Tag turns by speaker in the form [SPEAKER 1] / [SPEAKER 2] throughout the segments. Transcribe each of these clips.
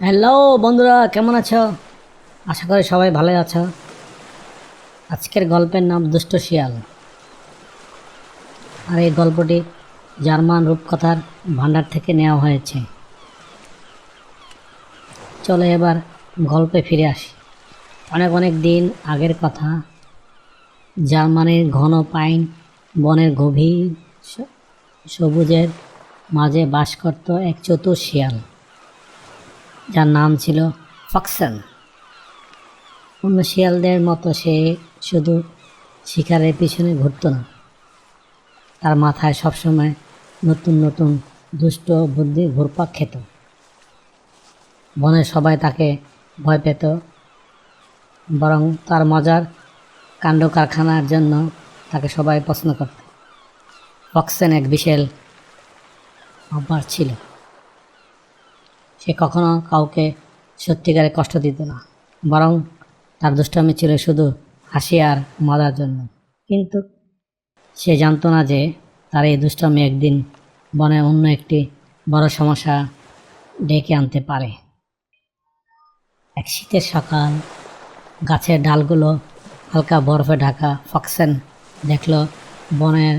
[SPEAKER 1] Hello বন্ধুরা, কেমন আছো? আশা করি সবাই ভালো আছো। আজকের গল্পের নাম দুষ্ট শিয়াল। আর এই গল্পটি জার্মান রূপকথার ভান্ডার থেকে নেওয়া হয়েছে। চলো এবার গল্পে ফিরে আসি। অনেক অনেক দিন আগের কথা। জার্মানির ঘন পাইন বনের গভীর সবুজের মাঝে বাস করত এক চতুর শিয়াল, যার নাম ছিল ফক্সেন। অন্য শিয়ালদের মতো সে শুধু শিকারের পিছনে ঘুরত না, তার মাথায় সবসময় নতুন নতুন দুষ্ট বুদ্ধি ঘুরপাক খেত। বনের সবাই তাকে ভয় পেত, বরং তার মজার কাণ্ড কারখানার জন্য তাকে সবাই পছন্দ করত। ফক্সেন এক বিশাল অভ্যাস ছিল। সে কখনো কাউকে সত্যিকারে কষ্ট দিত না, বরং তার দুষ্টামি ছিল শুধু হাসি আর মজার জন্য। কিন্তু সে জানতো না যে তার এই দুষ্টামি একদিন বনে অন্য একটি বড় সমস্যা ডেকে আনতে পারে। এক শীতের সকাল, গাছের ডালগুলো হালকা বরফে ঢাকা। ফক্সেন দেখল বনের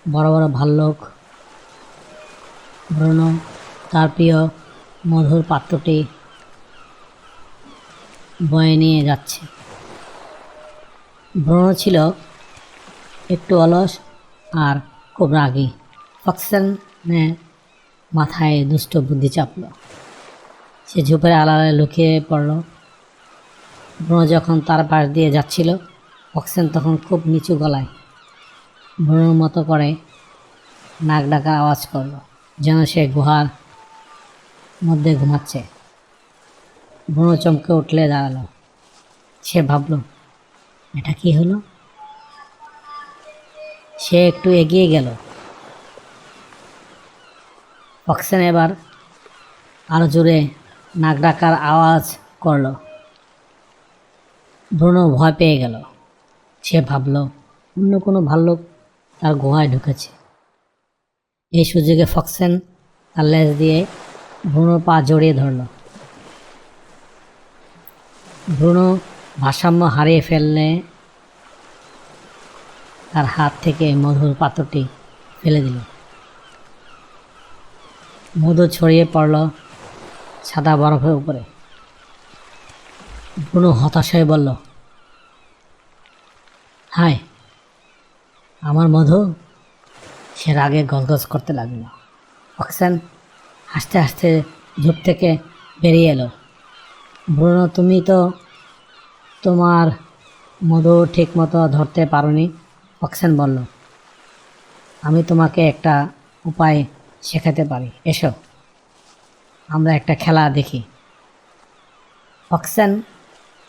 [SPEAKER 1] বড় বড় ভাল্লুক ব্রুনো তার প্রিয় মধুর পাত্রটি বয়ে নিয়ে যাচ্ছে। ব্রুনো ছিল একটু অলস আর খুব রাগী। ফক্সেনের মাথায় দুষ্ট বুদ্ধি চাপল। সে ঝোপের আড়ালে লুকিয়ে পড়ল। ব্রুনো যখন তার পাশ দিয়ে যাচ্ছিল, ফক্সেন তখন খুব নিচু গলায় ব্রুনোর মতো করে নাক ডাকার আওয়াজ করল, যেন সে গুহার মধ্যে ঘুমাচ্ছে। ব্রুনো চমকে উঠলে দাঁড়ালো। সে ভাবল, এটা কি হলো? সে একটু এগিয়ে গেল। ফক্সেন এবার আরো জোরে নাক ডাকার আওয়াজ করল। ব্রুনো ভয় পেয়ে গেল। সে ভাবল, অন্য কোনো ভাল্লুক তার গুহায় ঢুকেছে। এই সুযোগে ফক্সেন তার লেজ দিয়ে ব্রুনোর পা জড়িয়ে ধরল। ব্রুনো ভারসাম্য হারিয়ে ফেললে তার হাত থেকে মধুর পাত্রটি ফেলে দিল। মধু ছড়িয়ে পড়ল সাদা বরফের উপরে। ব্রুনো হতাশ হয়ে বলল, হায়, আমার মধু! সে রাগে গজগজ করতে লাগলো। ফক্সেন হাসতে হাসতে ঝোপ থেকে বেরিয়ে এলো। ব্রুনো, তুমি তো তোমার মধু ঠিক মতো ধরতে পারোনি। ফক্সেন বলল, আমি তোমাকে একটা উপায় শেখাতে পারি, এসো আমরা একটা খেলা দেখি।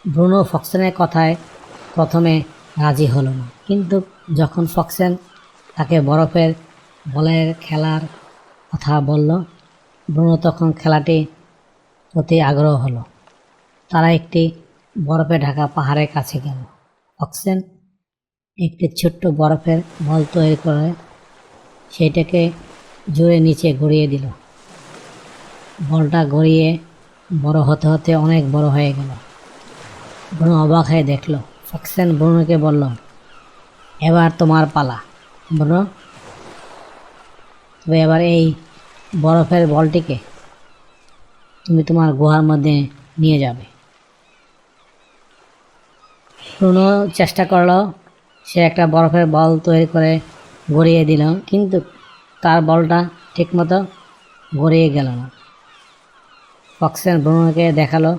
[SPEAKER 1] ব্রুনো ফক্সেনের কথায় প্রথমে রাজি হলো না, কিন্তু যখন ফক্সেন তাকে বরফের বলের খেলার কথা বলল, ব্রুনো তখন খেলাটি প্রতি আগ্রহ হলো। তারা একটি বরফে ঢাকা পাহাড়ের কাছে গেল। ফক্সেন একটি ছোট্ট বরফের বল তৈরি করে সেইটাকে জোরে নিচে গড়িয়ে দিল। বলটা গড়িয়ে বড় হতে হতে অনেক বড় হয়ে গেল। ব্রুনো অবাক হয়ে দেখল। ফক্সেন ব্রুনোকে বলল, এবার তোমার পালা ব্রুনো। তবে এবার এই বরফের বলটিকে তুমি তোমার গুহার মধ্যে নিয়ে যাবে। ব্রুনো চেষ্টা করলো। সে একটা বরফের বল তৈরি করে গড়িয়ে দিল, কিন্তু তার বলটা ঠিকমতো গড়িয়ে গেল না। ফক্সেন ব্রুনোকে দেখালো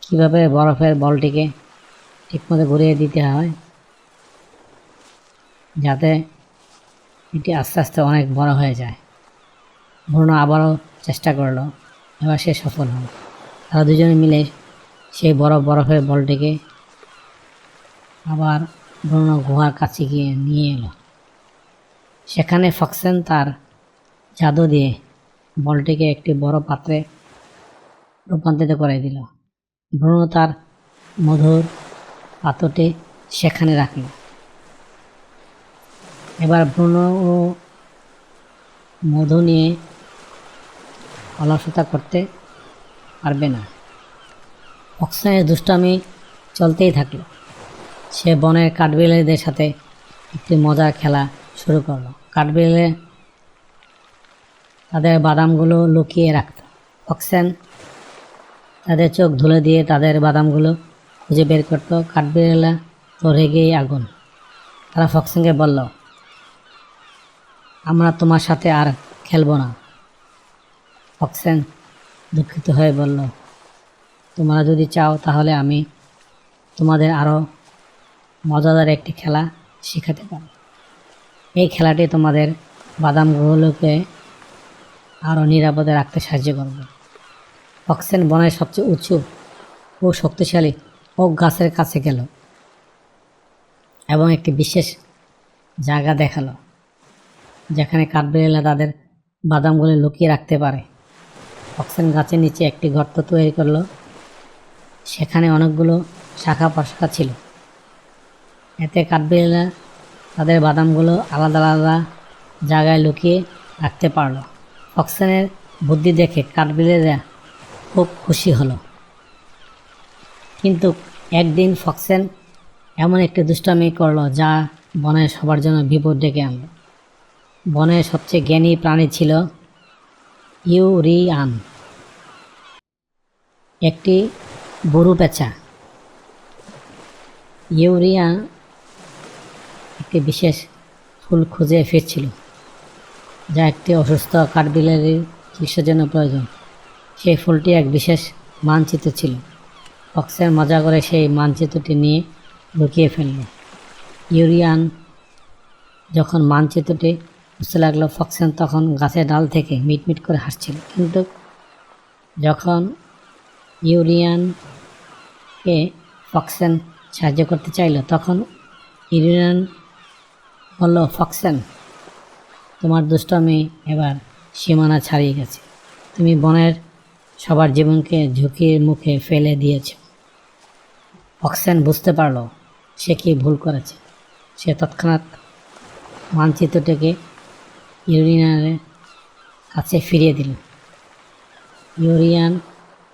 [SPEAKER 1] কিভাবে বরফের বলটিকে ঠিকমতো গড়িয়ে দিতে হয়, যাতে এটি আস্তে আস্তে অনেক বড় হয়ে যায়। ব্রুনো আবারও চেষ্টা করলো। এবার সে সফল হল। তারা দুজনে মিলে সেই বড় বরফের বলটিকে আবার ব্রুনো গুহার কাছে গিয়ে নিয়ে এলো। সেখানে ফক্সেন তার জাদু দিয়ে বলটিকে একটি বড় পাত্রে রূপান্তরিত করে দিল। ব্রুনো তার মধুর পাত্রটি সেখানে রাখল। এবার ব্রুনো ও মধু নিয়ে অলসতা করতে পারবে না। ফক্সেনের দুষ্টামি চলতেই থাকলো। সে বনের কাঠবিড়ালিদের সাথে একটি মজার খেলা শুরু করলো। কাঠবিড়ালি তাদের বাদামগুলো লুকিয়ে রাখত। ফক্সেন তাদের চোখ ধুলে দিয়ে তাদের বাদামগুলো খুঁজে বের করতো। কাঠবিড়ালিরা তো রেগেই আগুন। তারা ফক্সেনকে বলল, আমরা তোমার সাথে আর খেলবো না। ফক্সেন দুঃখিত হয়ে বলল, তোমরা যদি চাও তাহলে আমি তোমাদের আরও মজাদার একটি খেলা শেখাতে পারি। এই খেলাটি তোমাদের বাদামগুলোকে আরও নিরাপদে রাখতে সাহায্য করবে। ফক্সেন বনের সবচেয়ে উঁচু ও শক্তিশালী ওক গাছের কাছে গেল এবং একটি বিশেষ জায়গা দেখালো যেখানে কাঠবিড়ালিরা তাদের বাদামগুলো লুকিয়ে রাখতে পারে। ফক্সেন গাছের নিচে একটি গর্ত তৈরি করলো। সেখানে অনেকগুলো শাখা প্রশাখা ছিল। এতে কাঠবিড়ালিরা তাদের বাদামগুলো আলাদা আলাদা জায়গায় লুকিয়ে রাখতে পারল। ফক্সেনের বুদ্ধি দেখে কাঠবিড়ালিরা খুব খুশি হলো। কিন্তু একদিন ফক্সেন এমন একটি দুষ্টামি করলো যা বনের সবার জন্য বিপদ ডেকে আনলো। বনের সবচেয়ে জ্ঞানী প্রাণী ছিল ইউরিয়ান, একটি বুড়ো পেঁচা। ইউরিয়ান একটি বিশেষ ফুল খুঁজে ফিরছিল যা একটি অসুস্থ কাঠবিড়ালির চিকিৎসার জন্য প্রয়োজন। সেই ফুলটি এক বিশেষ মানচিত্র ছিল। ফক্সেন মজা করে সেই মানচিত্রটি নিয়ে লুকিয়ে ফেলল। ইউরিয়ান যখন মানচিত্রটি বুঝতে লাগলো, ফক্সেন তখন গাছের ডাল থেকে মিটমিট করে হাসছিল। কিন্তু যখন ইউরিয়ানকে ফক্সেন সাহায্য করতে চাইল, তখন ইউরিয়ান বলল, ফক্সেন, তোমার দুষ্টামি এবার সীমানা ছাড়িয়ে গেছে। তুমি বনের সবার জীবনকে ঝুঁকির মুখে ফেলে দিয়েছ। ফক্সেন বুঝতে পারল সে কি ভুল করেছে। সে তৎক্ষণাৎ মানচিত্রটিকে ইউরিয়ানের কাছে ফিরিয়ে দিল। ইউরিয়ান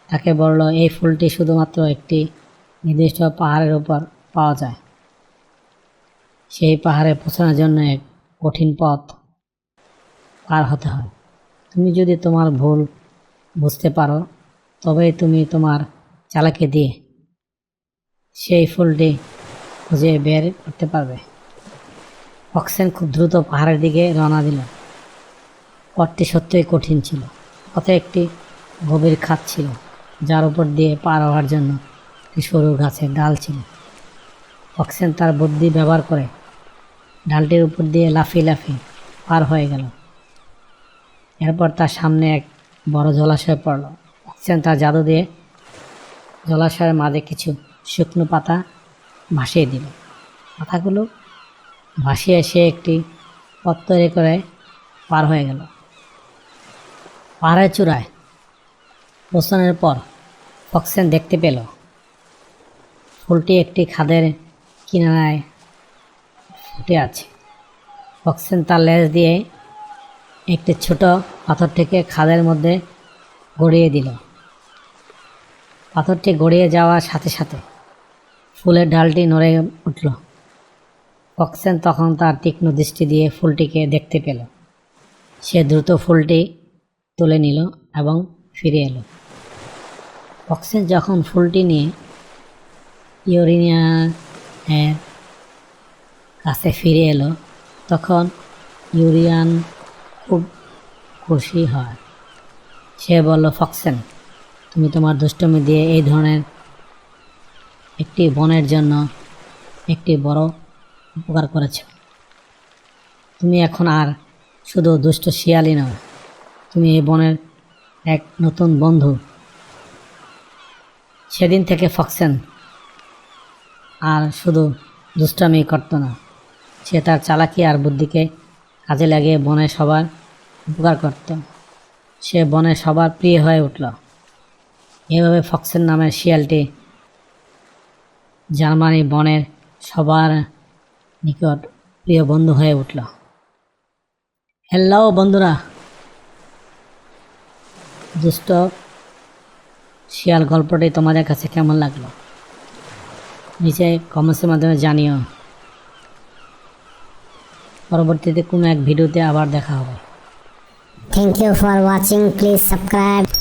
[SPEAKER 1] তাকে বলল, এই ফুলটি শুধুমাত্র একটি নির্দিষ্ট পাহাড়ের উপর পাওয়া যায়। সেই পাহাড়ে পৌঁছানোর জন্য এক কঠিন পথ পার হতে হয়। তুমি যদি তোমার ভুল বুঝতে পারো, তবেই তুমি তোমার চালাকি দিয়ে সেই ফুলটি খুঁজে বের করতে পারবে। ফক্সেন খুব দ্রুত পাহাড়ের দিকে রওনা দিল। পথটি সত্যিই কঠিন ছিল। পথে একটি গভীর খাদ ছিল যার উপর দিয়ে পার হওয়ার জন্য একটি সরু গাছের ডাল ছিল। ফক্সেন তার বুদ্ধি ব্যবহার করে ডালটির উপর দিয়ে লাফিয়ে লাফিয়ে পার হয়ে গেল। এরপর তার সামনে এক বড় জলাশয় পড়ল। ফক্সেন তার জাদু দিয়ে জলাশয়ের মাঝে কিছু শুকনো পাতা ভাসিয়ে দিল। পাতাগুলো ভাসিয়ে সে একটি পথ তৈরি করে পার হয়ে গেল। পাহাড়ের চূড়ায় পৌঁছানোর পর ফক্সেন দেখতে পেল ফুলটি একটি খাদের কিনারায় ফুটে আছে। ফক্সেন তার লেজ দিয়ে একটি ছোট পাথরটিকে খাদের মধ্যে গড়িয়ে দিল। পাথরটি গড়িয়ে যাওয়ার সাথে সাথে ফুলের ডালটি নড়ে উঠল। ফক্সেন তখন তার তীক্ষ্ণ দৃষ্টি দিয়ে ফুলটিকে দেখতে পেল। সে দ্রুত ফুলটি তুলে নিল এবং ফিরে এলো। ফক্সেন যখন ফুলটি নিয়ে ইউরিয়ানের কাছে ফিরে এলো, তখন ইউরিয়ান খুব খুশি হয়। সে বলল, ফক্সেন, তুমি তোমার দুষ্টমি দিয়ে এই ধরনের একটি বনের জন্য একটি বড় উপকার করেছ। তুমি এখন আর শুধু দুষ্ট শিয়ালই নও, তুমি এই বনের এক নতুন বন্ধু। সেদিন থেকে ফক্সেন আর শুধু দুষ্টামি করত না, সে তার চালাকি আর বুদ্ধিকে কাজে লাগিয়ে বনের সবার উপকার করত। সে বনের সবার প্রিয় হয়ে উঠল। এভাবে ফক্সেন নামের শিয়ালটি জার্মানি বনের সবার নিকট প্রিয় বন্ধু হয়ে উঠল। হ্যালো বন্ধুরা, দুষ্ট শিয়াল গল্পটি তোমাদের কাছে কেমন লাগলো নিচে কমেন্টসের মাধ্যমে জানিও। পরবর্তীতে কোনো এক ভিডিওতে আবার দেখা হবে।
[SPEAKER 2] Thank you for watching. Please subscribe.